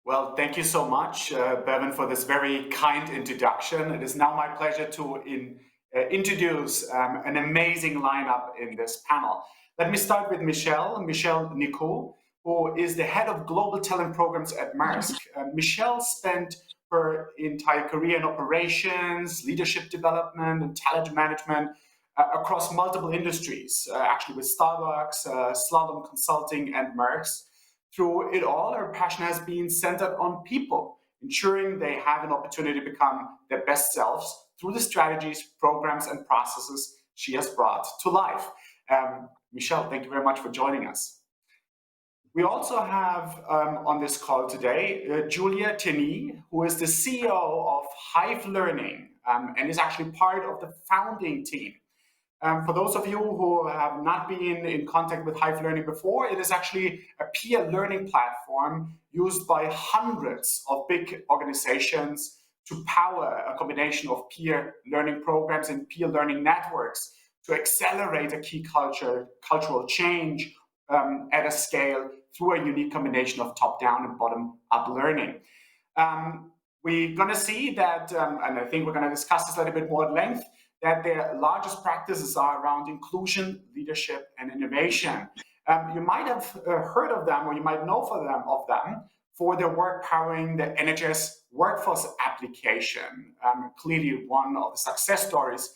Well, thank you so much, Bevan, for this very kind introduction. It is now my pleasure to introduce an amazing lineup in this panel. Let me start with Michelle Nicot, who is the head of global talent programs at Maersk. Michelle spent her entire career in operations, leadership development, and talent management across multiple industries, actually with Starbucks, Slalom Consulting, and Maersk. Through it all, her passion has been centered on people, ensuring they have an opportunity to become their best selves through the strategies, programs, and processes she has brought to life. Michelle, thank you very much for joining us. We also have on this call today Julia Teny, who is the CEO of Hive Learning and is actually part of the founding team. For those of you who have not been in contact with Hive Learning before, it is actually a peer learning platform used by hundreds of big organizations to power a combination of peer learning programs and peer learning networks to accelerate a key cultural change at a scale through a unique combination of top-down and bottom-up learning. We're going to see that, and I think we're going to discuss this a little bit more at length, that their largest practices are around inclusion, leadership, and innovation. You might have heard of them, or you might know of them for their work powering the NHS workforce application, clearly one of the success stories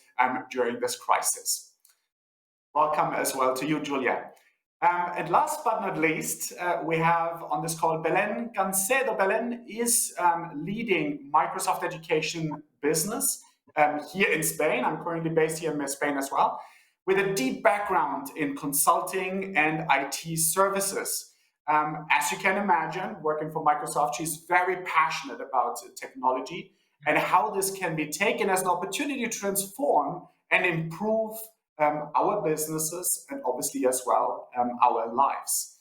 during this crisis. Welcome as well to you, Julia. And last but not least, we have on this call Belén Gancedo. Belén is leading Microsoft Education business here in Spain. I'm currently based here in Spain as well, with a deep background in consulting and IT services. As you can imagine, working for Microsoft, she's very passionate about technology and how this can be taken as an opportunity to transform and improve our businesses and obviously as well our lives.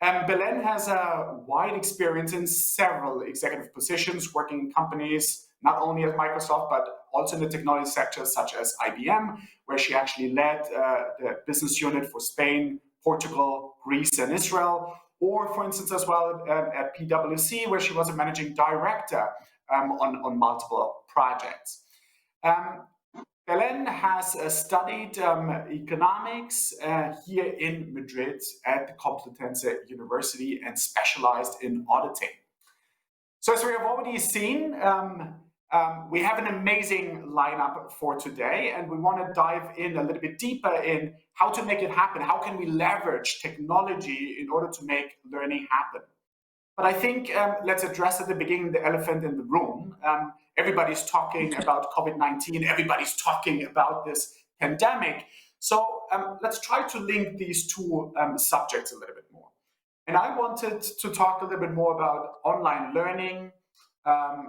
Belén has a wide experience in several executive positions, working in companies not only at Microsoft, but also in the technology sector, such as IBM, where she actually led the business unit for Spain, Portugal, Greece, and Israel, or for instance, as well at PwC, where she was a managing director on multiple projects. Belén has studied economics here in Madrid at the Complutense University and specialized in auditing. So as we have already seen, we have an amazing lineup for today, and we want to dive in a little bit deeper in how to make it happen. How can we leverage technology in order to make learning happen? But I think let's address at the beginning the elephant in the room. Everybody's talking about COVID-19. Everybody's talking about this pandemic. So let's try to link these two subjects a little bit more. And I wanted to talk a little bit more about online learning.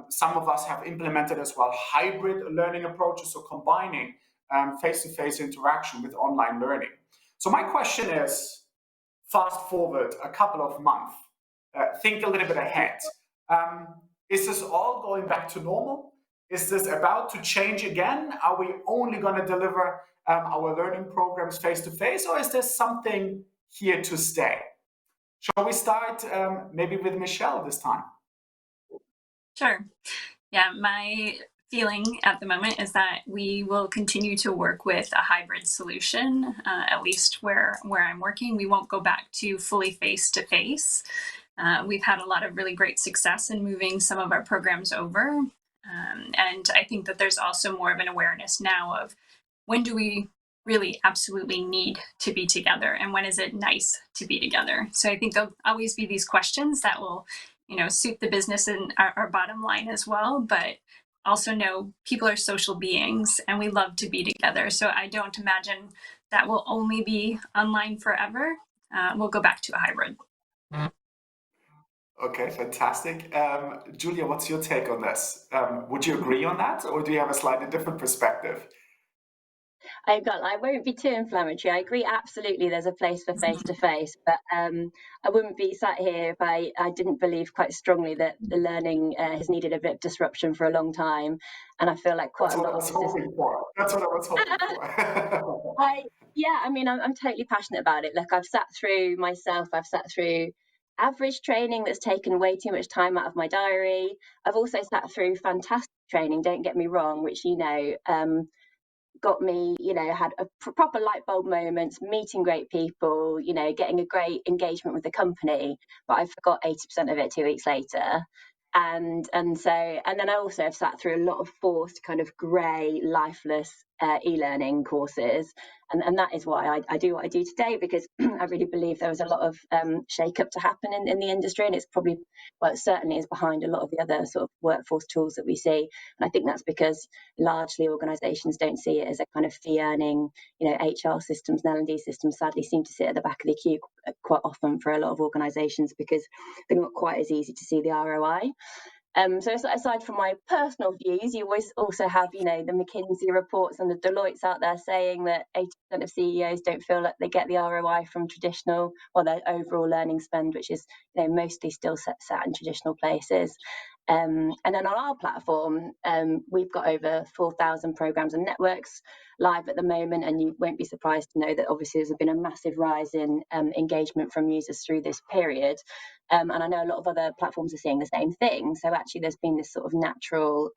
Some of us have implemented as well hybrid learning approaches, so combining face-to-face interaction with online learning. So my question is, fast forward a couple of months, think a little bit ahead. Is this all going back to normal? Is this about to change again? Are we only going to deliver our learning programs face-to-face, or is there something here to stay? Shall we start maybe with Michelle this time? Sure. Yeah, my feeling at the moment is that we will continue to work with a hybrid solution, at least where I'm working. We won't go back to fully face-to-face. We've had a lot of really great success in moving some of our programs over. And I think that there's also more of an awareness now of when do we really absolutely need to be together and when is it nice to be together. So I think there'll always be these questions that will suit the business and our bottom line as well, but also know people are social beings and we love to be together. So I don't imagine that will only be online forever. We'll go back to a hybrid. Okay, fantastic. Julia, what's your take on this? Would you agree on that, or do you have a slightly different perspective? I won't be too inflammatory. I agree absolutely there's a place for face-to-face, but I wouldn't be sat here if I didn't believe quite strongly that the learning has needed a bit of disruption for a long time. And I feel like quite a lot of That's what I was hoping for. I'm totally passionate about it. Look, I've sat through average training that's taken way too much time out of my diary. I've also sat through fantastic training, don't get me wrong, which, got me, had a proper light bulb moments, meeting great people, getting a great engagement with the company, but I forgot 80% of it 2 weeks later. And then I also have sat through a lot of forced kind of grey, lifeless e-learning courses, and that is why I do what I do today, because I really believe there was a lot of shake-up to happen in the industry, and it's probably, well, it certainly is behind a lot of the other sort of workforce tools that we see. And I think that's because largely organisations don't see it as a kind of fee-earning, HR systems and L&D systems sadly seem to sit at the back of the queue quite often for a lot of organisations, because they're not quite as easy to see the ROI. So aside from my personal views, you always also have, the McKinsey reports and the Deloitte's out there saying that 80% of CEOs don't feel like they get the ROI from traditional, or their overall learning spend, which is, mostly still sat in traditional places. And then on our platform, we've got over 4,000 programs and networks live at the moment, and you won't be surprised to know that obviously there's been a massive rise in engagement from users through this period. And I know a lot of other platforms are seeing the same thing. So actually there's been this sort of natural,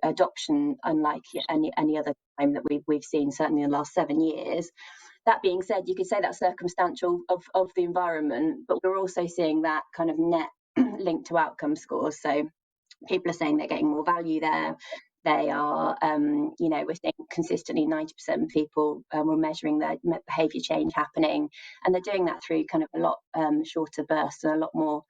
adoption, unlike any other time that we've seen, certainly in the last 7 years. That being said, you could say that's circumstantial of the environment, but we're also seeing that kind of net linked to outcome scores. So people are saying they're getting more value there. They are, we're seeing consistently 90% of people were measuring their behaviour change happening, and they're doing that through kind of a lot shorter bursts and a lot more,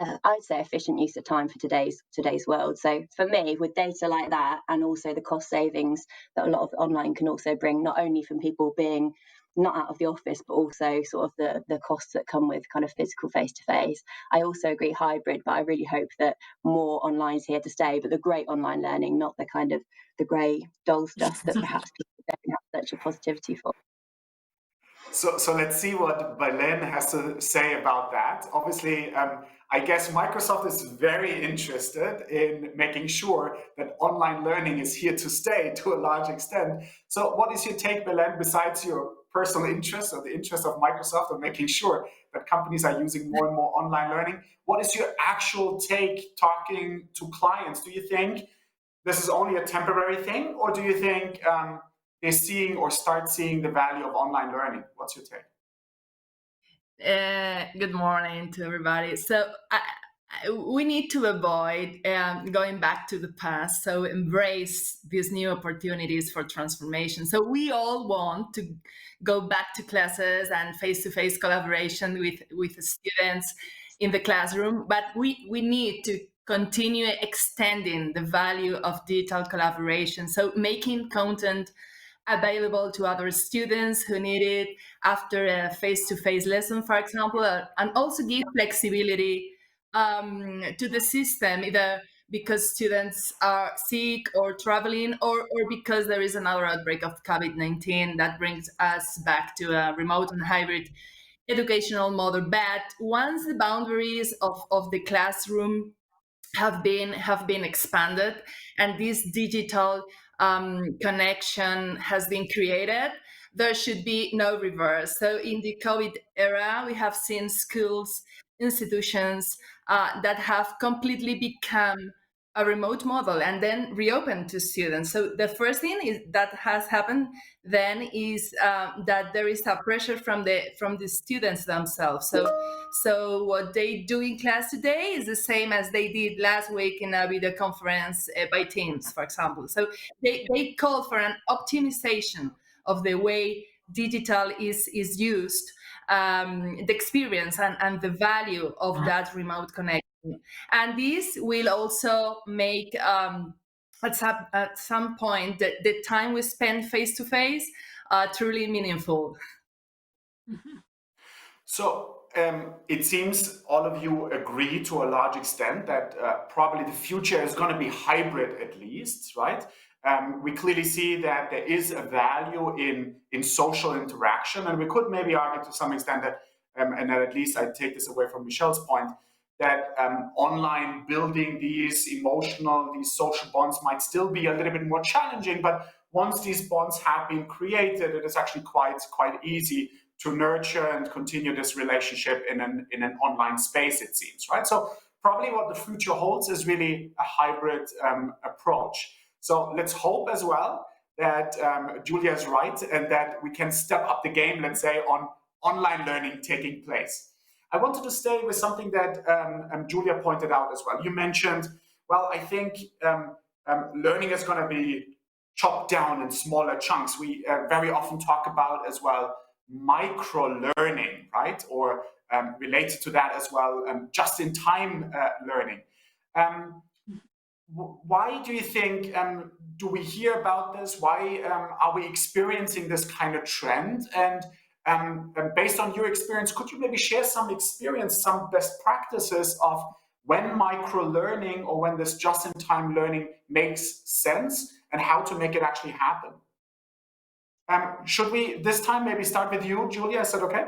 I'd say, efficient use of time for today's world. So for me, with data like that, and also the cost savings that a lot of online can also bring, not only from people being not out of the office, but also sort of the costs that come with kind of physical face-to-face. I also agree hybrid, but I really hope that more online's here to stay, but the great online learning, not the kind of the grey dull stuff that perhaps people don't have such a positivity for. So let's see what Belen has to say about that. Obviously, I guess Microsoft is very interested in making sure that online learning is here to stay to a large extent. So what is your take, Belen, besides your personal interest or the interest of Microsoft of making sure that companies are using more and more online learning? What is your actual take talking to clients? Do you think this is only a temporary thing, or do you think they're seeing or start seeing the value of online learning? What's your take? Good morning to everybody. So we need to avoid going back to the past, so embrace these new opportunities for transformation. So we all want to go back to classes and face-to-face collaboration with students in the classroom, but we need to continue extending the value of digital collaboration. So making content available to other students who need it after a face-to-face lesson, for example, and also give flexibility to the system, either because students are sick or traveling, or because there is another outbreak of COVID-19 that brings us back to a remote and hybrid educational model. But once the boundaries of the classroom have been expanded, and this digital connection has been created, there should be no reverse. So in the COVID era, we have seen schools, institutions that have completely become a remote model and then reopened to students. So the first thing is that has happened then is that there is a pressure from the students themselves. So what they do in class today is the same as they did last week in a video conference by Teams, for example. So they call for an optimization of the way digital is used, the experience and the value of that remote connection. And this will also make at some point the time we spend face to face truly meaningful. Mm-hmm. So it seems all of you agree to a large extent that probably the future is going to be hybrid, at least, right? We clearly see that there is a value in social interaction, and we could maybe argue to some extent that, and that at least I take this away from Michelle's point, that online building these social bonds might still be a little bit more challenging, but once these bonds have been created, it is actually quite easy nurture and continue this relationship in an online space, it seems, right? So probably what the future holds is really a hybrid approach. So let's hope as well that Julia is right and that we can step up the game, let's say, on online learning taking place. I wanted to stay with something that Julia pointed out as well. You mentioned, well, I think learning is going to be chopped down in smaller chunks. We very often talk about as well micro learning, right? Or related to that as well, just-in-time learning. Why do you think, do we hear about this? Why are we experiencing this kind of trend? And based on your experience, could you maybe share some experience, some best practices of when micro-learning or when this just-in-time learning makes sense and how to make it actually happen? Should we this time maybe start with you, Julia? Is that okay?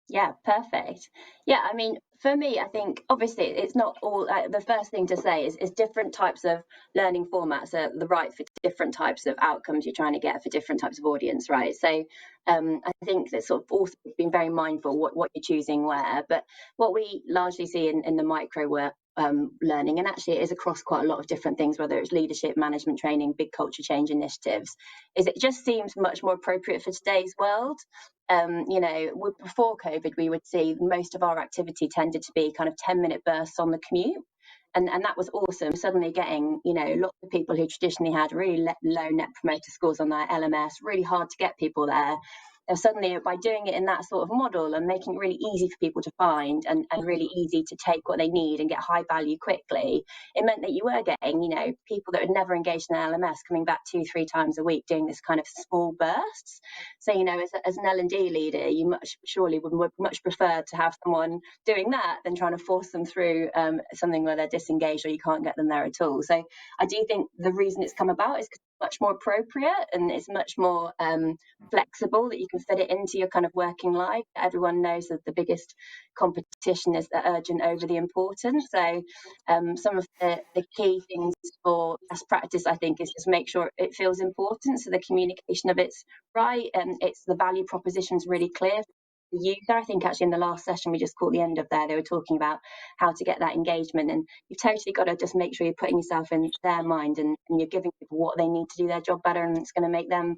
Yeah, perfect. Yeah, I mean, for me, I think obviously it's not all. The first thing to say is different types of learning formats are the right for different types of outcomes you're trying to get for different types of audience, right? So I think that sort of also being very mindful what you're choosing where. But what we largely see in the micro work. Learning, and actually it is across quite a lot of different things, whether it's leadership, management training, big culture change initiatives, is it just seems much more appropriate for today's world. Before COVID, we would see most of our activity tended to be kind of 10-minute bursts on the commute. And that was awesome. Suddenly getting, lots of people who traditionally had really low net promoter scores on their LMS, really hard to get people there. Suddenly, by doing it in that sort of model and making it really easy for people to find and really easy to take what they need and get high value quickly, it meant that you were getting, people that had never engaged in an LMS coming back 2-3 times a week doing this kind of small bursts. So, as an L&D leader, you surely would much prefer to have someone doing that than trying to force them through something where they're disengaged or you can't get them there at all. So I do think the reason it's come about is because it's much more appropriate and it's much more flexible, that you can fit it into your kind of working life. Everyone knows that the biggest competition is the urgent over the important. So some of the key things for best practice, I think, is just make sure it feels important. So the communication of it's right and it's the value proposition's really clear. The user, I think actually in the last session we just caught the end of there, they were talking about how to get that engagement, and you've totally got to just make sure you're putting yourself in their mind and you're giving people what they need to do their job better, and it's going to make them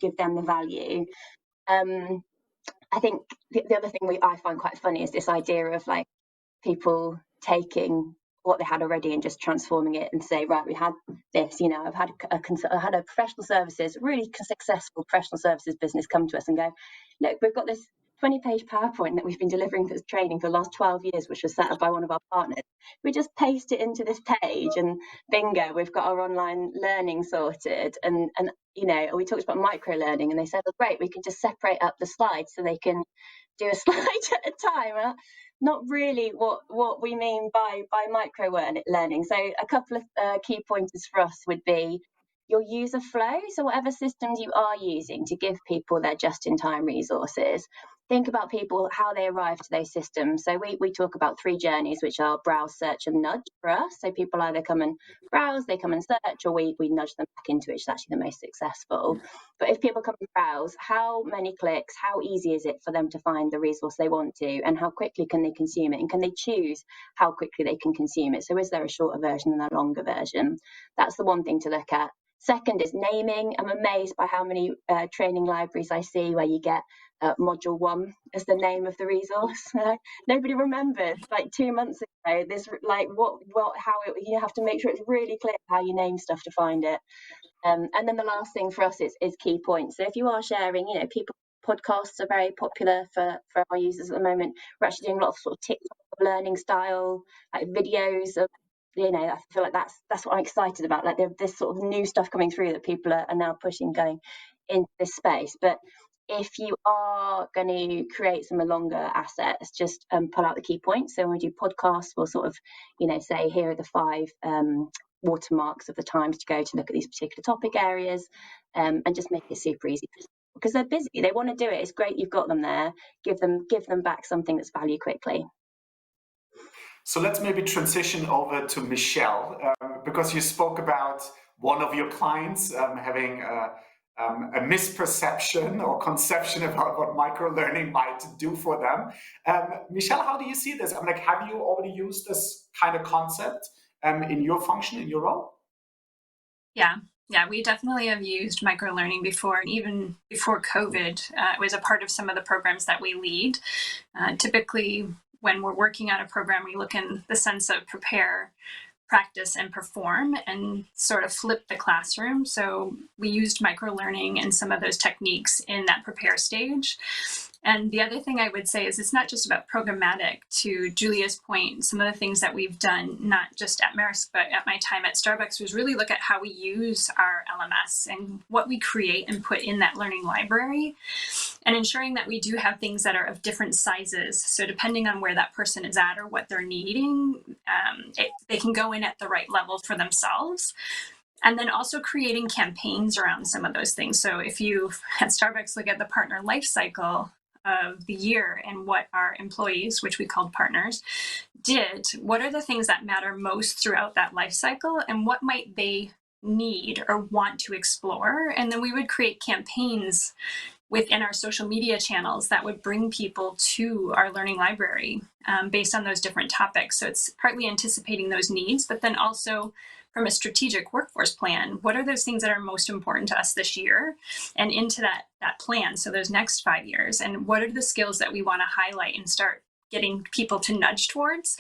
give them the value. I think the other thing I find quite funny is this idea of like people taking what they had already and just transforming it and say, right, we had this, I've had a professional services, really successful professional services business come to us and go, look, we've got this 20-page PowerPoint that we've been delivering for training for the last 12 years, which was set up by one of our partners. We just paste it into this page and bingo, we've got our online learning sorted. And we talked about micro learning and they said, oh, great, we can just separate up the slides so they can do a slide at a time. Not really what we mean by micro learning. So a couple of key pointers for us would be your user flow. So whatever systems you are using to give people their just-in-time resources, think about people, how they arrive to those systems. So we talk about 3 journeys, which are browse, search, and nudge for us. So people either come and browse, they come and search, or we nudge them back into it, which is actually the most successful. But if people come and browse, how many clicks, how easy is it for them to find the resource they want to, and how quickly can they consume it, and can they choose how quickly they can consume it? So is there a shorter version and a longer version? That's the one thing to look at. Second is naming. I'm amazed by how many training libraries I see where you get module 1 as the name of the resource. Nobody remembers. Like 2 months ago, this you have to make sure it's really clear how you name stuff to find it. And then the last thing for us is key points. So if you are sharing, people, podcasts are very popular for our users at the moment. We're actually doing a lot of sort of TikTok learning style, like videos of, I feel like that's what I'm excited about. Like this sort of new stuff coming through that people are now pushing, going into this space. But if you are going to create some longer assets, just pull out the key points. So when we do podcasts, we'll sort of, say, here are the 5 watermarks of the times to go to look at these particular topic areas, and just make it super easy because they're busy. They want to do it. It's great you've got them there. Give them back something that's value quickly. So let's maybe transition over to Michelle, because you spoke about one of your clients having a misperception or conception about what microlearning might do for them. Michelle, how do you see this? I'm like, have you already used this kind of concept in your function, in your role? Yeah, we definitely have used microlearning before, and even before COVID, it was a part of some of the programs that we lead. Typically, when we're working on a program, we look in the sense of prepare, practice, and perform, and sort of flip the classroom. So we used microlearning and some of those techniques in that prepare stage. And the other thing I would say is it's not just about programmatic. To Julia's point, some of the things that we've done, not just at Maersk, but at my time at Starbucks, was really look at how we use our LMS and what we create and put in that learning library, and ensuring that we do have things that are of different sizes. So depending on where that person is at or what they're needing, they can go in at the right level for themselves. And then also creating campaigns around some of those things. So if you at Starbucks look at the partner life cycle of the year and what our employees, which we called partners, did, what are the things that matter most throughout that life cycle, and what might they need or want to explore? And then we would create campaigns within our social media channels that would bring people to our learning library based on those different topics. So it's partly anticipating those needs, but then also from a strategic workforce plan, what are those things that are most important to us this year and into that plan, so those next 5 years, and what are the skills that we want to highlight and start getting people to nudge towards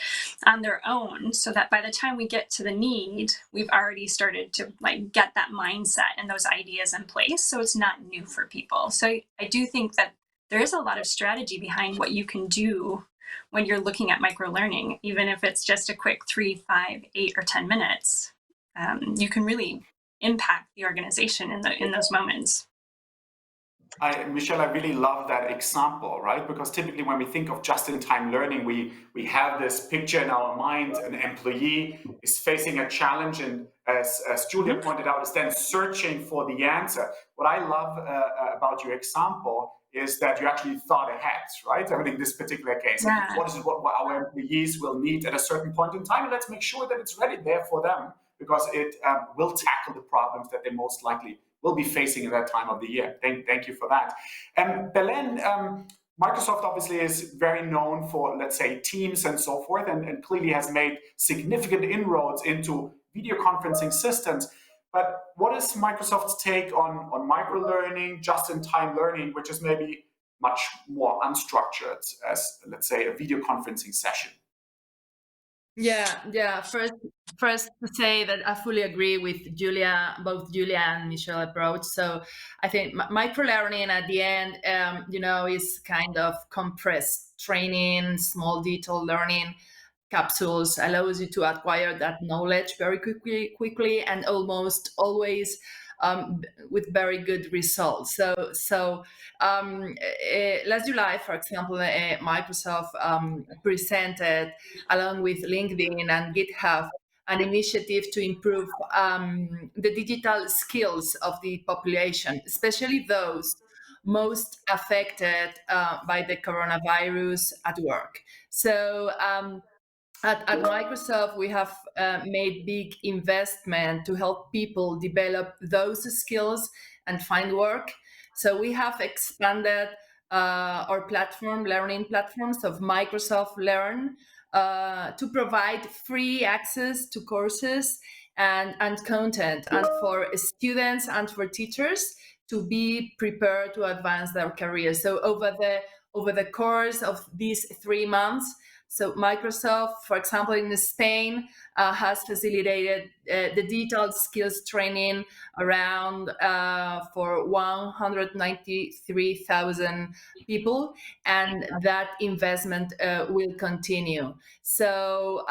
on their own, so that by the time we get to the need, we've already started to like get that mindset and those ideas in place, so it's not new for people. So I do think that there is a lot of strategy behind what you can do when you're looking at microlearning, even if it's just a quick 3, 5, 8, or 10 minutes. You can really impact the organization in those moments. Michelle, I really love that example, right? Because typically when we think of just-in-time learning, we have this picture in our mind: an employee is facing a challenge, and as Julia pointed out, is then searching for the answer. What I love about your example is that you actually thought ahead, right? I mean, in this particular case, Yeah. what our employees will need at a certain point in time, and let's make sure that it's ready there for them, because it will tackle the problems that they most likely will be facing at that time of the year. Thank you for that. Belen, Microsoft obviously is very known for, let's say, Teams and so forth, and clearly has made significant inroads into video conferencing systems. But what is Microsoft's take on microlearning, just-in-time learning, which is maybe much more unstructured as, let's say, a video conferencing session? Yeah. First to say that I fully agree with both Julia and Michelle approach. So I think microlearning at the end, is kind of compressed training, small detailed learning capsules, allows you to acquire that knowledge very quickly, and almost always with very good results. So last July, for example, Microsoft presented, along with LinkedIn and GitHub, an initiative to improve the digital skills of the population, especially those most affected by the coronavirus at work. So at Microsoft, we have made big investment to help people develop those skills and find work. So we have expanded our learning platforms of Microsoft Learn, to provide free access to courses and content, and for students and for teachers to be prepared to advance their career. So over the course of these 3 months, so Microsoft, for example, in Spain, has facilitated the digital skills training around for 193,000 people, and that investment will continue. So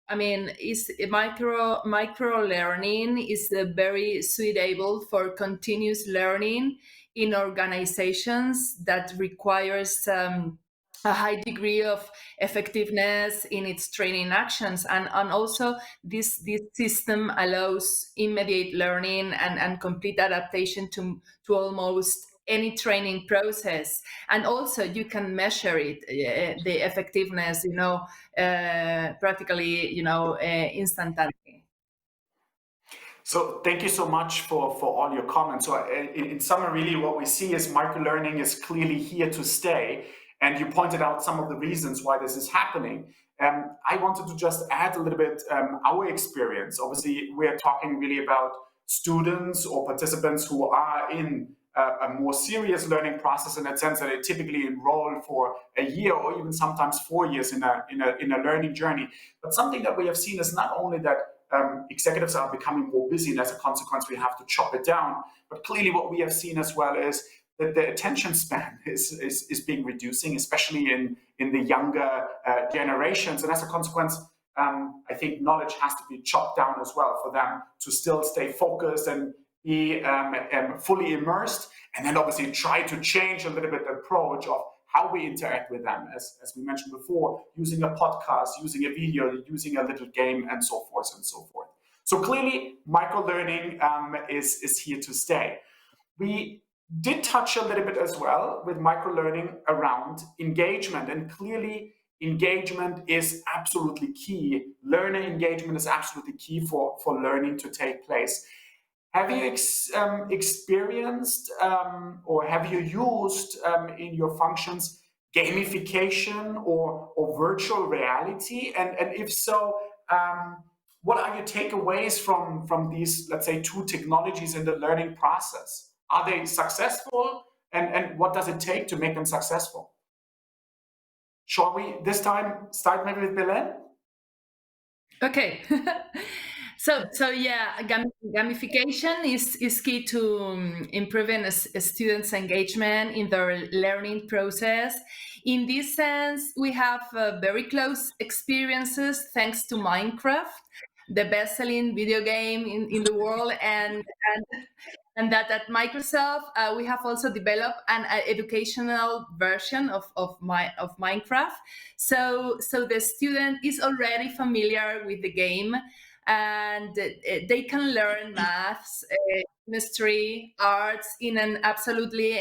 is micro learning is very suitable for continuous learning in organizations that requires a high degree of effectiveness in its training actions, and also this system allows immediate learning and complete adaptation to almost any training process, and also you can measure it, the effectiveness, practically, instantaneously. So thank you so much for all your comments. So in summary, really what we see is microlearning is clearly here to stay. And you pointed out some of the reasons why this is happening. I wanted to just add a little bit our experience. Obviously, we're talking really about students or participants who are in a more serious learning process, in that sense that they typically enroll for a year or even sometimes 4 years in a learning journey. But something that we have seen is not only that executives are becoming more busy, and as a consequence, we have to chop it down. But clearly, what we have seen as well is that the attention span is being reducing, especially in the younger generations. And as a consequence, I think knowledge has to be chopped down as well for them to still stay focused and be fully immersed. And then obviously try to change a little bit the approach of how we interact with them, as we mentioned before, using a podcast, using a video, using a little game, and so forth and so forth. So clearly, microlearning is here to stay. We did touch a little bit as well with microlearning around engagement, and clearly engagement is absolutely key. Learner engagement is absolutely key for learning to take place. Have you experienced or have you used in your functions gamification or virtual reality? And if so, what are your takeaways from these, let's say, two technologies in the learning process? Are they successful? And what does it take to make them successful? Shall we this time start maybe with Belen? Okay. So yeah, gamification is key to improving a students' engagement in their learning process. In this sense, we have very close experiences thanks to Minecraft, the best-selling video game in the world, and that at Microsoft we have also developed an educational version of Minecraft. So the student is already familiar with the game, and they can learn maths, chemistry, arts in an absolutely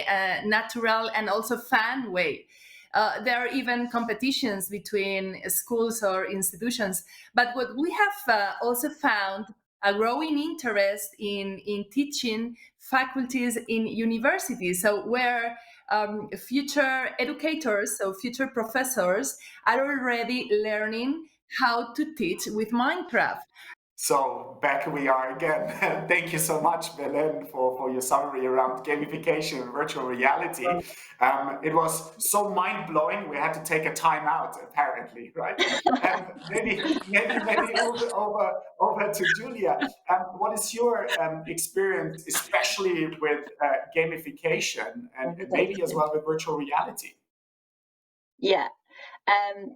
natural and also fun way. There are even competitions between schools or institutions. But what we have also found a growing interest in teaching faculties in universities, so where future educators, so future professors, are already learning how to teach with Minecraft. So back we are again. Thank you so much, Belen, for your summary around gamification and virtual reality. It was so mind-blowing, we had to take a time out, apparently, right? Maybe over to Julia. What is your experience, especially with gamification and maybe as well with virtual reality? Yeah.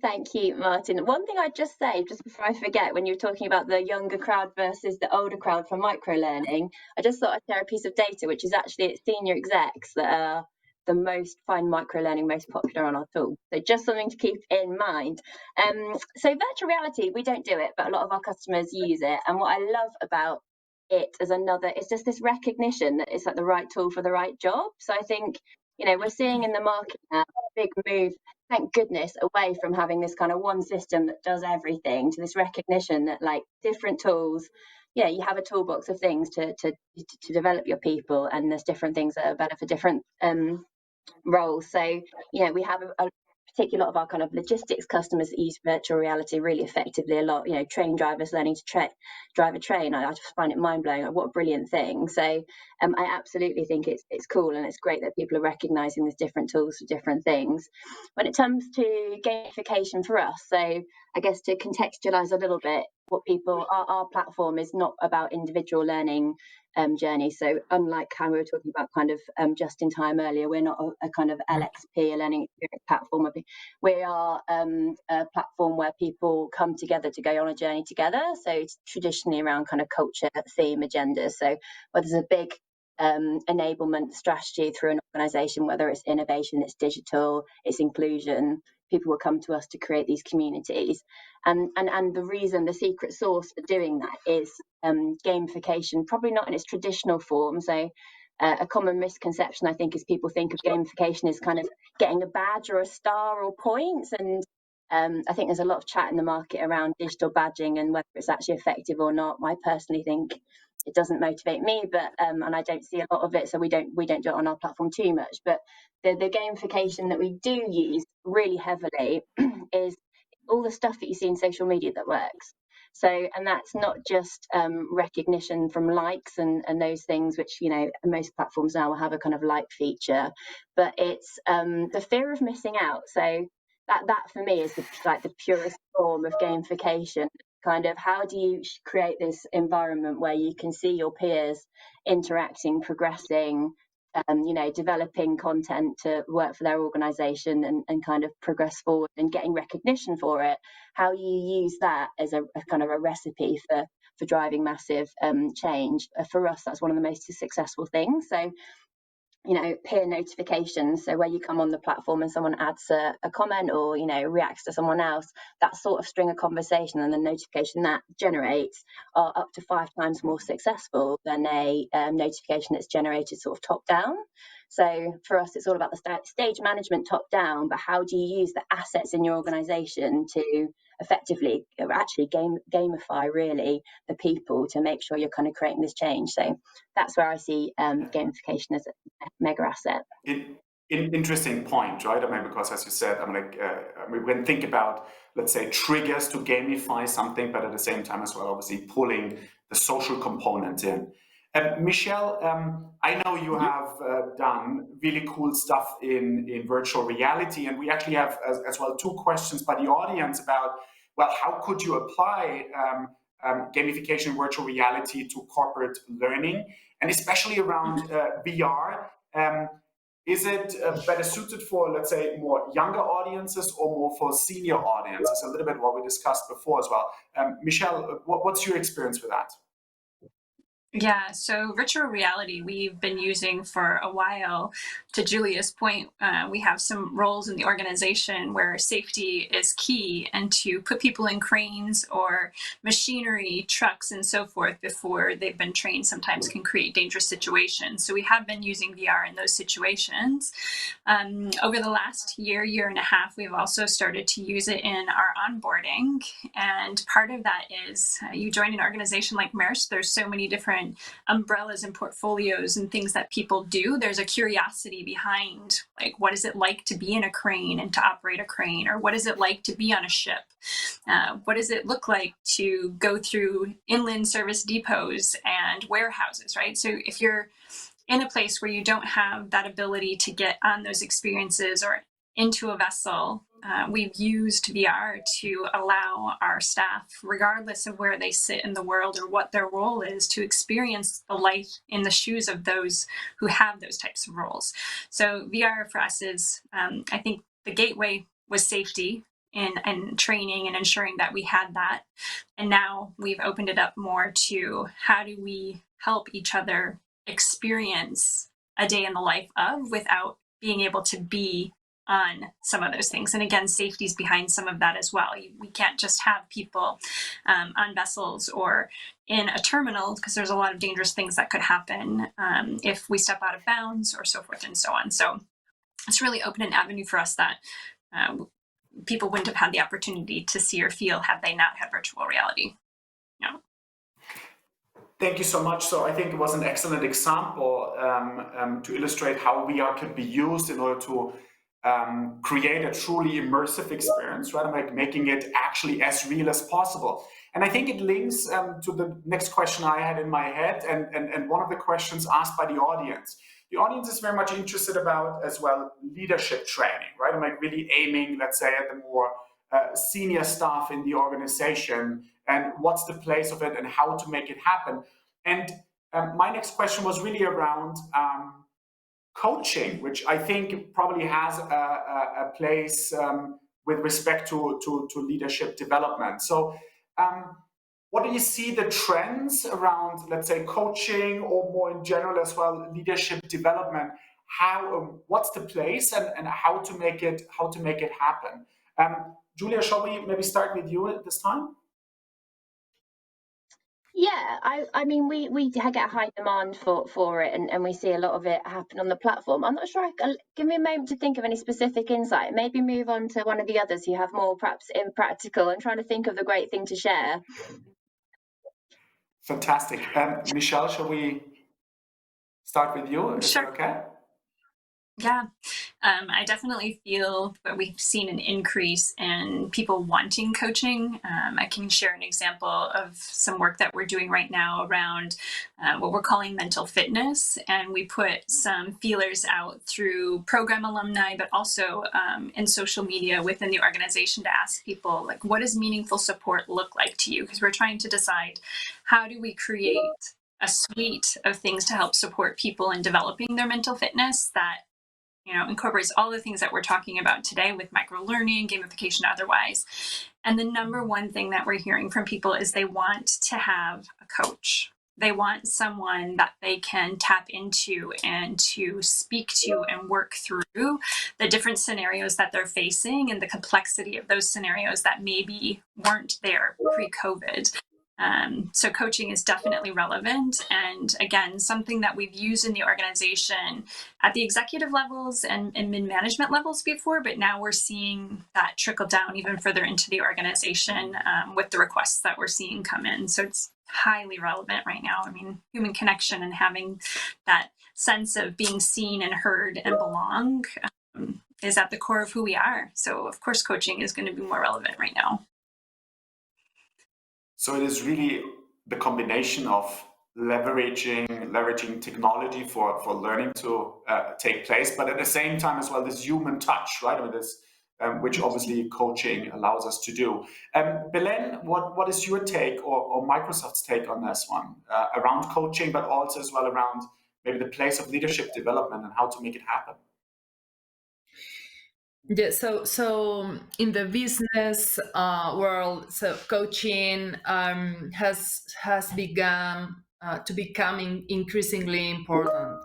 Thank you, Martin. One thing I'd just say, just before I forget, when you're talking about the younger crowd versus the older crowd for microlearning, I just thought I'd share a piece of data, which is actually it's senior execs that are the most find microlearning most popular on our tool. So just something to keep in mind. So virtual reality, we don't do it, but a lot of our customers use it. And what I love about it as another, it's just this recognition that it's like the right tool for the right job. So I think, we're seeing in the market now a big move, thank goodness, away from having this kind of one system that does everything to this recognition that like different tools, you have a toolbox of things to develop your people, and there's different things that are better for different roles. So we have a particular lot of our kind of logistics customers that use virtual reality really effectively a lot. Train drivers learning to drive a train. I just find it mind-blowing. What a brilliant thing. So I absolutely think it's cool, and it's great that people are recognizing there's different tools for different things. When it comes to gamification for us, so I guess to contextualize a little bit, our platform is not about individual learning journey. So unlike how we were talking about kind of just in time earlier, we're not a kind of LXP, a learning experience platform. We are a platform where people come together to go on a journey together. So it's traditionally around kind of culture, theme, agenda. So whether there's a big enablement strategy through an organization, whether it's innovation, it's digital, it's inclusion, people will come to us to create these communities. And the reason, the secret sauce for doing that is gamification, probably not in its traditional form. So a common misconception, I think, is people think of gamification as kind of getting a badge or a star or points. And I think there's a lot of chat in the market around digital badging and whether it's actually effective or not. I personally think it doesn't motivate me, but and I don't see a lot of it, so we don't do it on our platform too much. But the gamification that we do use really heavily is all the stuff that you see in social media that works. So, and that's not just recognition from likes and those things, which, you know, most platforms now will have a kind of like feature, but it's the fear of missing out. So that for me is the purest form of gamification. Kind of, how do you create this environment where you can see your peers interacting, progressing, you know, developing content to work for their organization and kind of progress forward and getting recognition for it? How you use that as a kind of a recipe for driving massive change. For us, that's one of the most successful things. So, you know, peer notifications, so where you come on the platform and someone adds a comment or, you know, reacts to someone else, that sort of string of conversation and the notification that generates are up to 5 times more successful than a notification that's generated sort of top down. So for us, it's all about the stage management top down, but how do you use the assets in your organization to effectively actually gamify really the people to make sure you're kind of creating this change? So that's where I see gamification as a mega asset. Interesting point, right? I mean, because as you said, I mean, we can think about, let's say, triggers to gamify something, but at the same time as well, obviously pulling the social component in. Michelle, I know you have done really cool stuff in virtual reality, and we actually have as well 2 questions by the audience about, well, how could you apply gamification in virtual reality to corporate learning, and especially around VR. Is it better suited for, let's say, more younger audiences or more for senior audiences? A little bit what we discussed before as well. Michelle, what's your experience with that? Yeah, so virtual reality we've been using for a while. To Julia's point, we have some roles in the organization where safety is key, and to put people in cranes or machinery, trucks, and so forth before they've been trained sometimes can create dangerous situations. So we have been using VR in those situations. Over the last year and a half, we've also started to use it in our onboarding. And part of that is you join an organization like Maersk, there's so many different umbrellas and portfolios and things that people do. There's a curiosity behind, like, what is it like to be in a crane and to operate a crane? Or what is it like to be on a ship? What does it look like to go through inland service depots and warehouses, right? So if you're in a place where you don't have that ability to get on those experiences or into a vessel, we've used VR to allow our staff, regardless of where they sit in the world or what their role is, to experience the life in the shoes of those who have those types of roles. So VR for us is, I think the gateway was safety and training and ensuring that we had that. And now we've opened it up more to how do we help each other experience a day in the life of without being able to be on some of those things. And again, safety's behind some of that as well. We can't just have people on vessels or in a terminal, because there's a lot of dangerous things that could happen if we step out of bounds or so forth and so on. So it's really opened an avenue for us that people wouldn't have had the opportunity to see or feel had they not had virtual reality. No. Thank you so much. So I think it was an excellent example to illustrate how VR can be used in order to create a truly immersive experience, right? Like making it actually as real as possible. And I think it links to the next question I had in my head, and one of the questions asked by the audience. The audience is very much interested about as well leadership training, right? I'm like really aiming, let's say, at the more senior staff in the organization, and what's the place of it and how to make it happen. And my next question was really around coaching, which I think probably has a place with respect to leadership development. So what do you see the trends around, let's say, coaching, or more in general as well, leadership development? How, what's the place, and how to make it happen? Julia, shall we maybe start with you at this time? Yeah, I mean, we get high demand for it, and we see a lot of it happen on the platform. I'm not sure. Give me a moment to think of any specific insight. Maybe move on to one of the others who have more perhaps impractical. I'm trying to think of the great thing to share. Fantastic. Michelle, shall we start with you? Is Sure. that okay? Yeah, I definitely feel that we've seen an increase in people wanting coaching. I can share an example of some work that we're doing right now around what we're calling mental fitness. And we put some feelers out through program alumni, but also in social media within the organization to ask people, like, what does meaningful support look like to you? Because we're trying to decide, how do we create a suite of things to help support people in developing their mental fitness that incorporates all the things that we're talking about today with micro-learning, gamification, otherwise. And the number one thing that we're hearing from people is they want to have a coach. They want someone that they can tap into and to speak to and work through the different scenarios that they're facing and the complexity of those scenarios that maybe weren't there pre-COVID. So coaching is definitely relevant. And again, something that we've used in the organization at the executive levels and mid-management levels before, but now we're seeing that trickle down even further into the organization with the requests that we're seeing come in. So it's highly relevant right now. I mean, human connection and having that sense of being seen and heard and belong is at the core of who we are. So of course, coaching is going to be more relevant right now. So it is really the combination of leveraging technology for learning to take place, but at the same time as well, this human touch, right? I mean, this, which obviously coaching allows us to do. Belen, what is your take or Microsoft's take on this one around coaching, but also as well around maybe the place of leadership development and how to make it happen? Yeah, so in the business world, so coaching has begun to becoming increasingly important,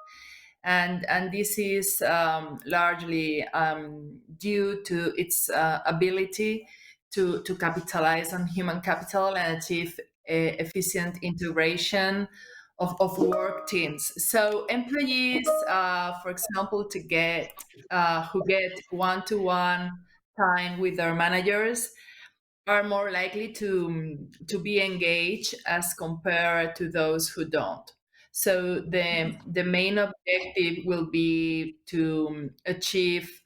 and this is largely due to its ability to capitalize on human capital and achieve efficient integration of work teams. So employees, for example, who get one-to-one time with their managers are more likely to be engaged as compared to those who don't. So the main objective will be to achieve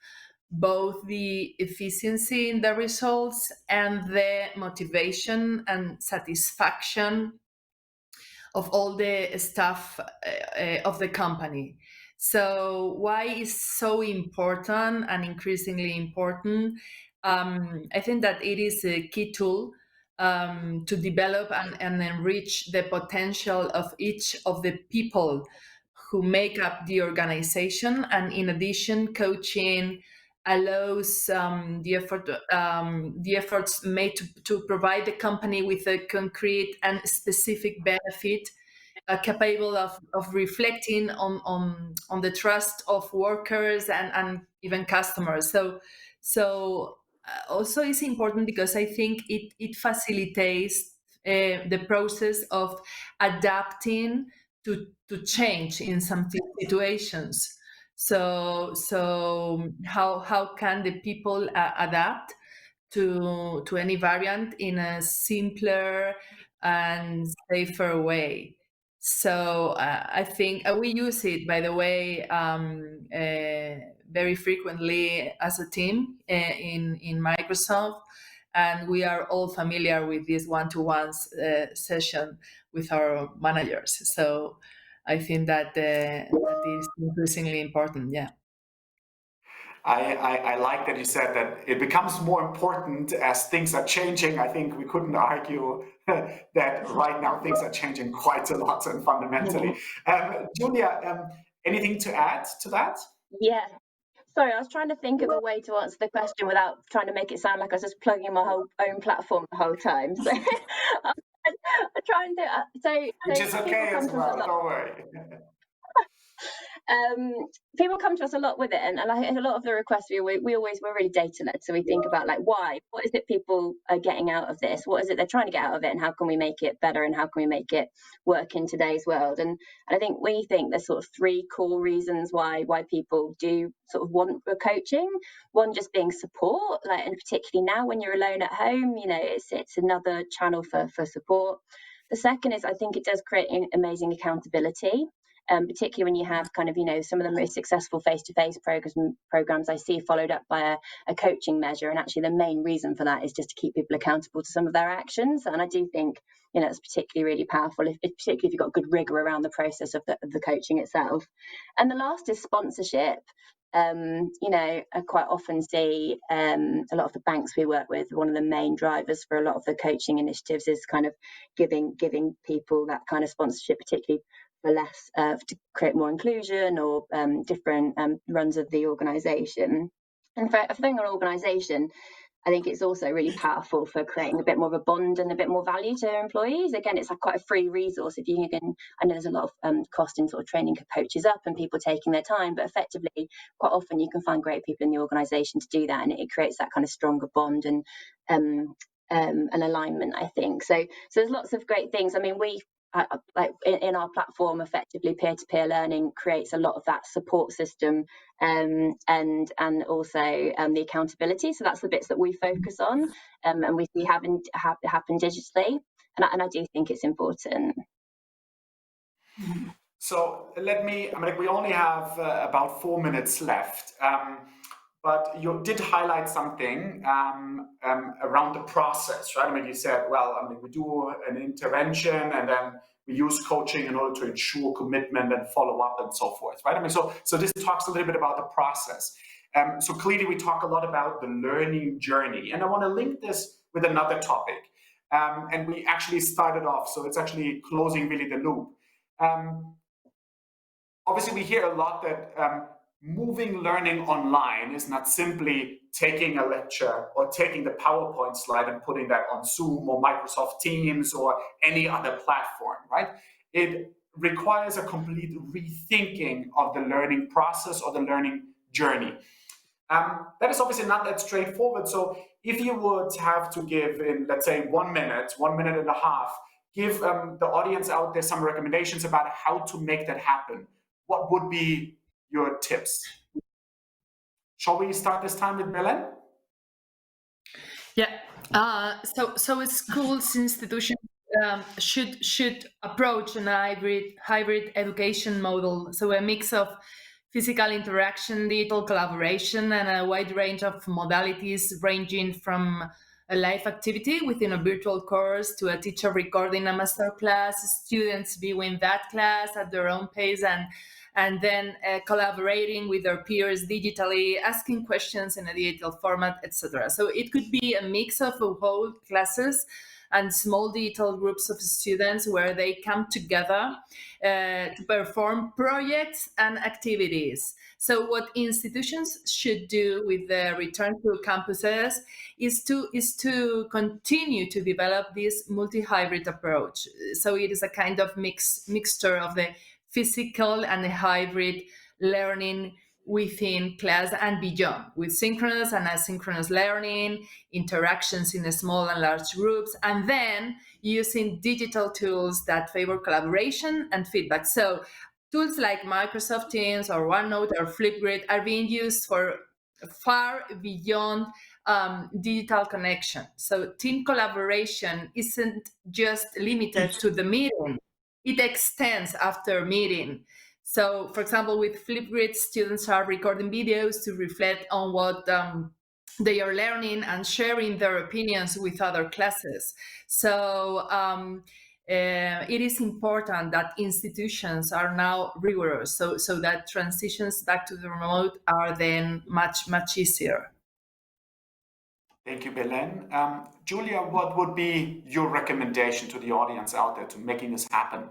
both the efficiency in the results and the motivation and satisfaction of all the staff of the company. So why is so important and increasingly important? I think that it is a key tool to develop and enrich the potential of each of the people who make up the organization. And in addition, coaching allows the efforts made to provide the company with a concrete and specific benefit capable of reflecting on the trust of workers and even customers. So also it's important because I think it facilitates the process of adapting to change in some situations. So how can the people adapt to any variant in a simpler and safer way? So I think we use it, by the way, very frequently as a team in Microsoft, and we are all familiar with this one-to-one session with our managers. So I think that that is increasingly important. Yeah. I like that you said that it becomes more important as things are changing. I think we couldn't argue that right now things are changing quite a lot and fundamentally. Julia, anything to add to that? Yeah. Sorry, I was trying to think of a way to answer the question without trying to make it sound like I was just plugging my whole own platform the whole time. So I'm trying to. Which is People okay come as to us a well, lot. don't worry. People come to us a lot with it, and like a lot of the requests we're really data led, so we think about like what is it people are getting out of this, what is it they're trying to get out of it, and how can we make it better, and how can we make it work in today's world. And I think there's sort of three core reasons why people do sort of want a coaching. One, just being support, like, and particularly now when you're alone at home, it's another channel for support. The second is, I think it does create amazing accountability. Particularly when you have kind of, some of the most successful face-to-face programs I see followed up by a coaching measure. And actually the main reason for that is just to keep people accountable to some of their actions. And I do think, it's particularly really powerful, particularly if you've got good rigor around the process of the coaching itself. And the last is sponsorship. I quite often see a lot of the banks we work with, one of the main drivers for a lot of the coaching initiatives is kind of giving people that kind of sponsorship, particularly for less to create more inclusion or different runs of the organisation. And for an organisation, I think it's also really powerful for creating a bit more of a bond and a bit more value to employees. Again, it's quite a free resource. I know there's a lot of cost in sort of training coaches up and people taking their time, but effectively, quite often you can find great people in the organisation to do that, and it creates that kind of stronger bond and an alignment, I think. So there's lots of great things. I mean, like in our platform, effectively peer-to-peer learning creates a lot of that support system and also the accountability. So that's the bits that we focus on, and we see happen digitally, and I do think it's important. So we only have about 4 minutes left. But you did highlight something around the process, right? I mean, you said, we do an intervention and then we use coaching in order to ensure commitment and follow up and so forth, right? I mean, so this talks a little bit about the process. So clearly we talk a lot about the learning journey, and I want to link this with another topic. And we actually started off, so it's actually closing really the loop. Obviously, we hear a lot that moving learning online is not simply taking a lecture or taking the PowerPoint slide and putting that on Zoom or Microsoft Teams or any other platform, right? It requires a complete rethinking of the learning process or the learning journey. That is obviously not that straightforward. So if you would have to give in, let's say, 1 minute, 1 minute and a half, give the audience out there some recommendations about how to make that happen, what would be your tips? Shall we start this time with Belen? Yeah. So schools, institutions should approach an hybrid education model. So a mix of physical interaction, digital collaboration, and a wide range of modalities ranging from a live activity within a virtual course to a teacher recording a masterclass, students viewing that class at their own pace, and then collaborating with their peers digitally, asking questions in a digital format, etc. So it could be a mix of whole classes and small digital groups of students where they come together to perform projects and activities. So what institutions should do with the return to campuses is to continue to develop this multi-hybrid approach. So it is a kind of mixture of the physical and the hybrid learning within class and beyond, with synchronous and asynchronous learning, interactions in small and large groups, and then using digital tools that favor collaboration and feedback. So tools like Microsoft Teams or OneNote or Flipgrid are being used for far beyond digital connection. So team collaboration isn't just limited to the meeting. It extends after meeting. So, for example, with Flipgrid, students are recording videos to reflect on what they are learning and sharing their opinions with other classes. So it is important that institutions are now rigorous, so that transitions back to the remote are then much easier. Thank you, Belen. Julia, what would be your recommendation to the audience out there to making this happen?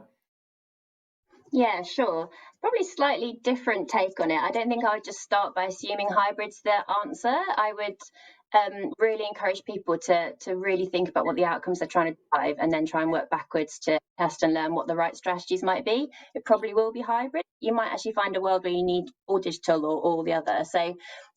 Yeah, sure. Probably slightly different take on it. I don't think I would just start by assuming hybrid's the answer. I would really encourage people to really think about what the outcomes they're trying to drive and then try and work backwards to test and learn what the right strategies might be. It probably will be hybrid. You might actually find a world where you need all digital or all the other. So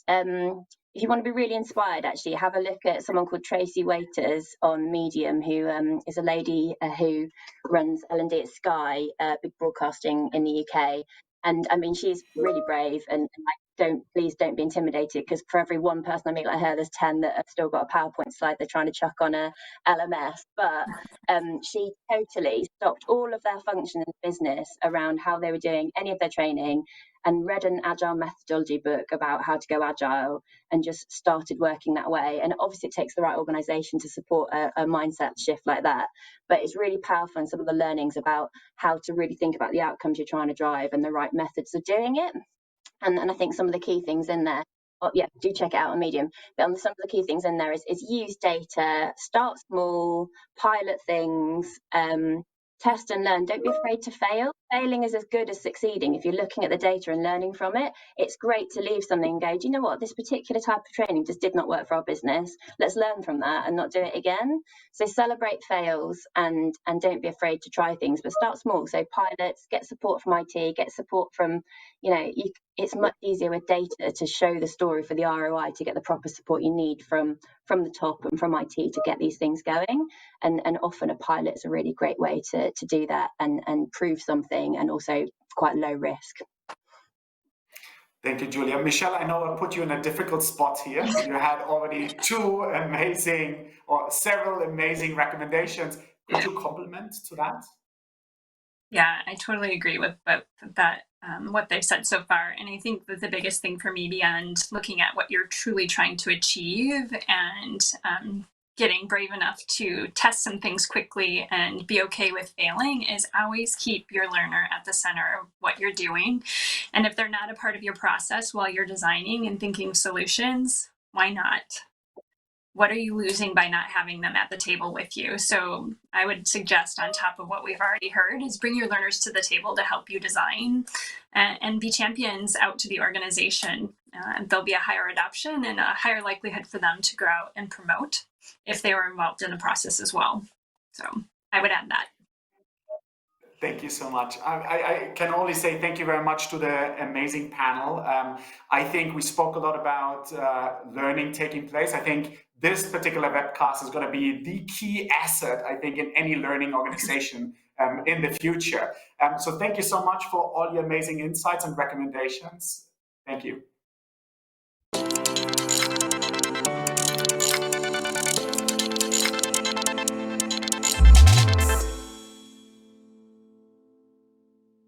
if you want to be really inspired, actually have a look at someone called Tracy Waiters on Medium, who is a lady who runs L&D at Sky, big broadcasting in the UK. And I mean, she's really brave and please don't be intimidated, because for every one person I meet like her, there's 10 that have still got a PowerPoint slide they're trying to chuck on a LMS. But she totally stopped all of their function in the business around how they were doing any of their training, and read an agile methodology book about how to go agile, and just started working that way. And obviously it takes the right organization to support a mindset shift like that, but it's really powerful, and some of the learnings about how to really think about the outcomes you're trying to drive and the right methods of doing it. And I think some of the key things in there, yeah, do check it out on Medium. But some of the key things in there is use data, start small, pilot things, test and learn. Don't be afraid to fail. Failing is as good as succeeding. If you're looking at the data and learning from it, it's great to leave something and go, do you know what, this particular type of training just did not work for our business. Let's learn from that and not do it again. So celebrate fails, and don't be afraid to try things, but start small. So pilots, get support from IT, get support from, it's much easier with data to show the story for the ROI, to get the proper support you need from the top and from IT to get these things going. And often a pilot's a really great way to do that and prove something, and also quite low risk. Thank you, Julia. Michelle, I know I put you in a difficult spot here. You had already several amazing recommendations. Could you complement to that? Yeah, I totally agree with that, what they've said so far. And I think that the biggest thing for me, beyond looking at what you're truly trying to achieve and getting brave enough to test some things quickly and be okay with failing, is always keep your learner at the center of what you're doing. And if they're not a part of your process while you're designing and thinking solutions, why not? What are you losing by not having them at the table with you? So I would suggest, on top of what we've already heard, is bring your learners to the table to help you design, and be champions out to the organization. There'll be a higher adoption and a higher likelihood for them to grow out and promote if they were involved in the process as well. So I would add that. Thank you so much. I can only say thank you very much to the amazing panel. I think we spoke a lot about learning taking place. I think this particular webcast is going to be the key asset, I think, in any learning organization in the future. So thank you so much for all your amazing insights and recommendations. Thank you.